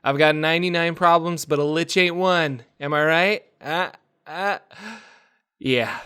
I've got 99 problems, but a lich ain't one. Am I right? Yeah.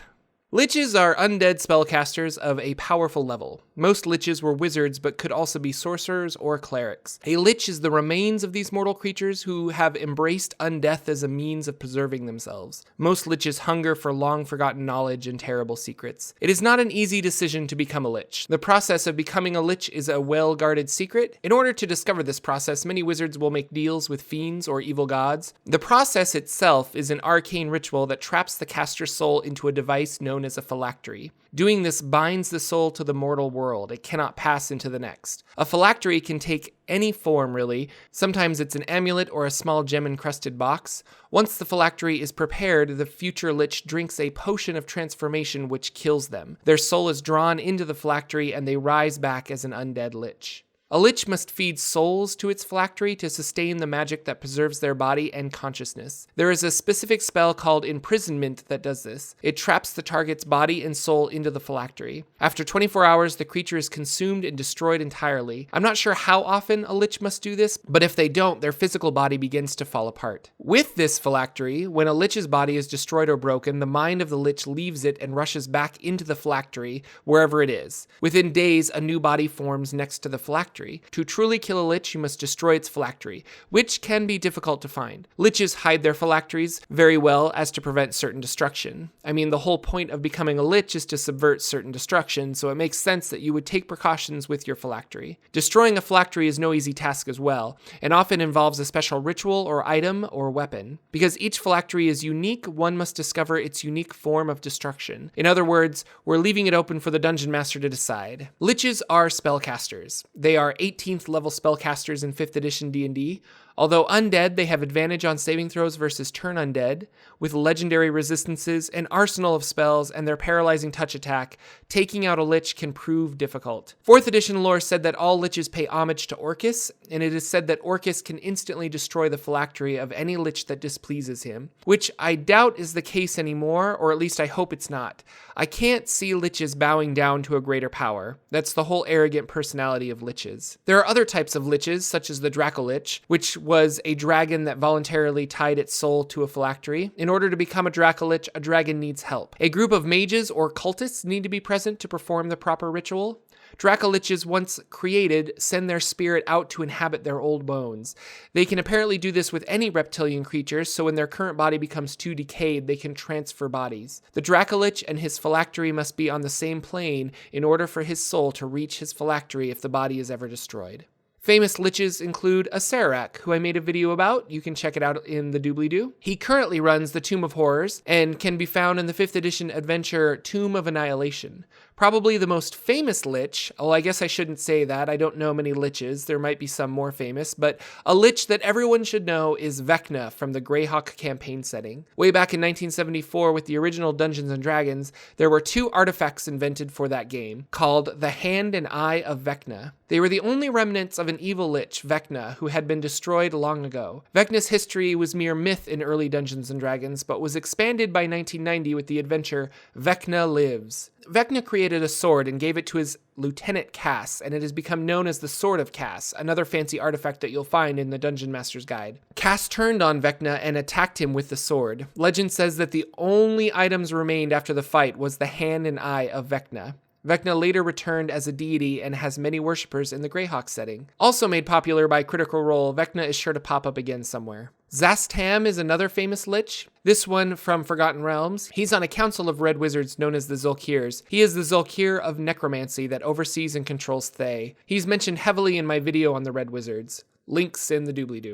Liches are undead spellcasters of a powerful level. Most liches were wizards, but could also be sorcerers or clerics. A lich is the remains of these mortal creatures who have embraced undeath as a means of preserving themselves. Most liches hunger for long-forgotten knowledge and terrible secrets. It is not an easy decision to become a lich. The process of becoming a lich is a well-guarded secret. In order to discover this process, many wizards will make deals with fiends or evil gods. The process itself is an arcane ritual that traps the caster's soul into a device known as a phylactery. Doing this binds the soul to the mortal world. It cannot pass into the next. A phylactery can take any form, really. Sometimes it's an amulet or a small gem-encrusted box. Once the phylactery is prepared, the future lich drinks a potion of transformation which kills them. Their soul is drawn into the phylactery and they rise back as an undead lich. A lich must feed souls to its phylactery to sustain the magic that preserves their body and consciousness. There is a specific spell called imprisonment that does this. It traps the target's body and soul into the phylactery. After 24 hours, the creature is consumed and destroyed entirely. I'm not sure how often a lich must do this, but if they don't, their physical body begins to fall apart. With this phylactery, when a lich's body is destroyed or broken, the mind of the lich leaves it and rushes back into the phylactery, wherever it is. Within days, a new body forms next to the phylactery. To truly kill a lich, you must destroy its phylactery, which can be difficult to find. Liches hide their phylacteries very well as to prevent certain destruction. I mean, the whole point of becoming a lich is to subvert certain destruction, so it makes sense that you would take precautions with your phylactery. Destroying a phylactery is no easy task as well, and often involves a special ritual or item or weapon. Because each phylactery is unique, one must discover its unique form of destruction. In other words, we're leaving it open for the dungeon master to decide. Liches are spellcasters. They are 18th level spellcasters in 5th edition D&D. Although undead, they have advantage on saving throws versus turn undead. With legendary resistances, an arsenal of spells, and their paralyzing touch attack, taking out a lich can prove difficult. 4th edition lore said that all liches pay homage to Orcus, and it is said that Orcus can instantly destroy the phylactery of any lich that displeases him, which I doubt is the case anymore, or at least I hope it's not. I can't see liches bowing down to a greater power. That's the whole arrogant personality of liches. There are other types of liches, such as the Dracolich, which was a dragon that voluntarily tied its soul to a phylactery. In order to become a Dracolich, a dragon needs help. A group of mages or cultists need to be present to perform the proper ritual. Dracoliches, once created, send their spirit out to inhabit their old bones. They can apparently do this with any reptilian creatures, so when their current body becomes too decayed, they can transfer bodies. The Dracolich and his phylactery must be on the same plane in order for his soul to reach his phylactery if the body is ever destroyed. Famous liches include Acererak, who I made a video about. You can check it out in the doobly-doo. He currently runs the Tomb of Horrors and can be found in the 5th edition adventure Tomb of Annihilation. Probably the most famous lich, well, I guess I shouldn't say that. I don't know many liches. There might be some more famous, but a lich that everyone should know is Vecna from the Greyhawk campaign setting. Way back in 1974 with the original Dungeons & Dragons, there were 2 artifacts invented for that game, called the Hand and Eye of Vecna. They were the only remnants of an evil lich, Vecna, who had been destroyed long ago. Vecna's history was mere myth in early Dungeons & Dragons, but was expanded by 1990 with the adventure Vecna Lives. Vecna created a sword and gave it to his lieutenant Cass, and it has become known as the Sword of Cass, another fancy artifact that you'll find in the Dungeon Master's Guide. Cass turned on Vecna and attacked him with the sword. Legend says that the only items remained after the fight was the hand and eye of Vecna. Vecna later returned as a deity and has many worshippers in the Greyhawk setting. Also made popular by Critical Role, Vecna is sure to pop up again somewhere. Zastam is another famous lich. This one from Forgotten Realms. He's on a council of red wizards known as the Zulkirs. He is the Zulkir of necromancy that oversees and controls Thay. He's mentioned heavily in my video on the red wizards. Links in the doobly-doo.